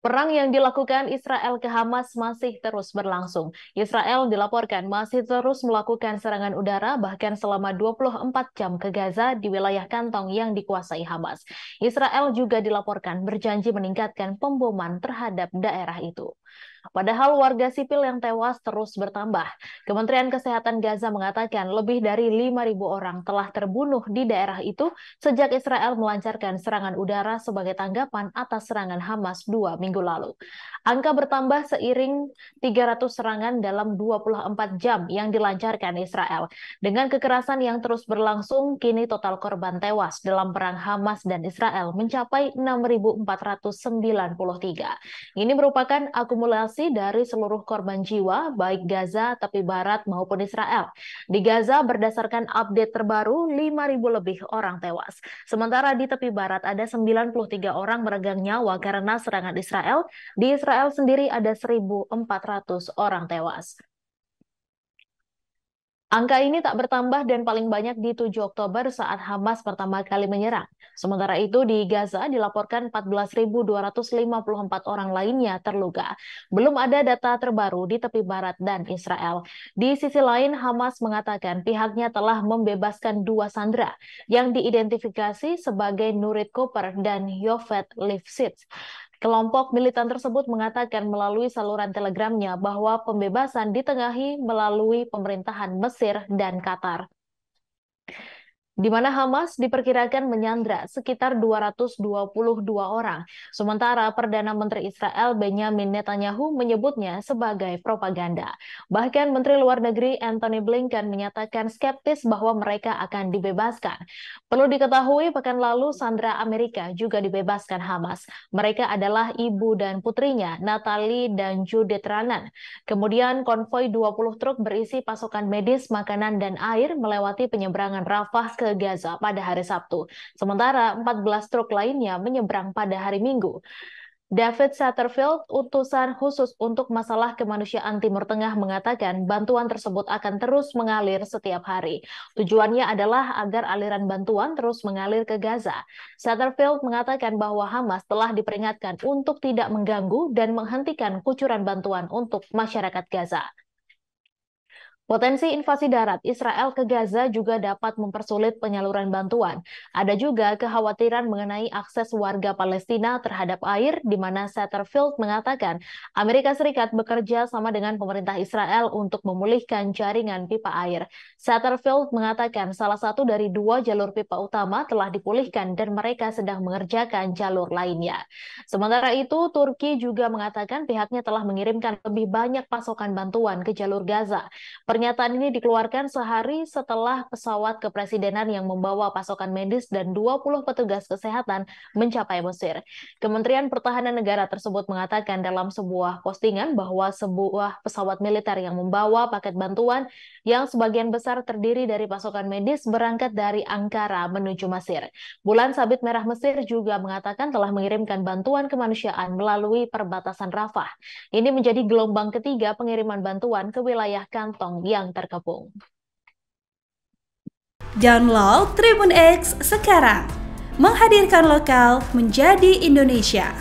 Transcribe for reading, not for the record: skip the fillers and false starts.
Perang yang dilakukan Israel ke Hamas masih terus berlangsung. Israel dilaporkan masih terus melakukan serangan udara bahkan selama 24 jam ke Gaza di wilayah kantong yang dikuasai Hamas. Israel juga dilaporkan berjanji meningkatkan pemboman terhadap daerah itu. Padahal warga sipil yang tewas terus bertambah. Kementerian Kesehatan Gaza mengatakan lebih dari 5.000 orang telah terbunuh di daerah itu sejak Israel melancarkan serangan udara sebagai tanggapan atas serangan Hamas 2 minggu lalu. Angka bertambah seiring 300 serangan dalam 24 jam yang dilancarkan Israel. Dengan kekerasan yang terus berlangsung, kini total korban tewas dalam perang Hamas dan Israel mencapai 6.493. Ini merupakan akumulasi dari seluruh korban jiwa, baik Gaza, tepi barat maupun Israel. Di Gaza, berdasarkan update terbaru, 5.000 lebih orang tewas. Sementara di tepi barat ada 93 orang meregang nyawa karena serangan Israel. Di Israel sendiri ada 1.400 orang tewas. Angka ini tak bertambah dan paling banyak di 7 Oktober saat Hamas pertama kali menyerang. Sementara itu di Gaza dilaporkan 14.254 orang lainnya terluka. Belum ada data terbaru di tepi barat dan Israel. Di sisi lain, Hamas mengatakan pihaknya telah membebaskan 2 sandera yang diidentifikasi sebagai Nurit Koper dan Yofet Lifshitz. Kelompok militan tersebut mengatakan melalui saluran telegramnya bahwa pembebasan ditengahi melalui pemerintahan Mesir dan Qatar, di mana Hamas diperkirakan menyandra sekitar 222 orang. Sementara Perdana Menteri Israel Benjamin Netanyahu menyebutnya sebagai propaganda. Bahkan Menteri Luar Negeri Antony Blinken menyatakan skeptis bahwa mereka akan dibebaskan. Perlu diketahui, pekan lalu sandera Amerika juga dibebaskan Hamas. Mereka adalah ibu dan putrinya, Natalie dan Judith Ranan. Kemudian konvoi 20 truk berisi pasokan medis, makanan, dan air melewati penyeberangan Rafah ke Gaza pada hari Sabtu. Sementara 14 truk lainnya menyeberang pada hari Minggu. David Satterfield, utusan khusus untuk masalah kemanusiaan Timur Tengah, mengatakan bantuan tersebut akan terus mengalir setiap hari. Tujuannya adalah agar aliran bantuan terus mengalir ke Gaza. Satterfield mengatakan bahwa Hamas telah diperingatkan untuk tidak mengganggu dan menghentikan kucuran bantuan untuk masyarakat Gaza. Potensi invasi darat Israel ke Gaza juga dapat mempersulit penyaluran bantuan. Ada juga kekhawatiran mengenai akses warga Palestina terhadap air, di mana Satterfield mengatakan Amerika Serikat bekerja sama dengan pemerintah Israel untuk memulihkan jaringan pipa air. Satterfield mengatakan salah satu dari 2 jalur pipa utama telah dipulihkan dan mereka sedang mengerjakan jalur lainnya. Sementara itu, Turki juga mengatakan pihaknya telah mengirimkan lebih banyak pasokan bantuan ke jalur Gaza. Pernyataan ini dikeluarkan sehari setelah pesawat kepresidenan yang membawa pasokan medis dan 20 petugas kesehatan mencapai Mesir. Kementerian Pertahanan Negara tersebut mengatakan dalam sebuah postingan bahwa sebuah pesawat militer yang membawa paket bantuan yang sebagian besar terdiri dari pasokan medis berangkat dari Ankara menuju Mesir. Bulan Sabit Merah Mesir juga mengatakan telah mengirimkan bantuan kemanusiaan melalui perbatasan Rafah. Ini menjadi gelombang ketiga pengiriman bantuan ke wilayah kantong yang terkepung. Download Tribun X sekarang, menghadirkan lokal menjadi Indonesia.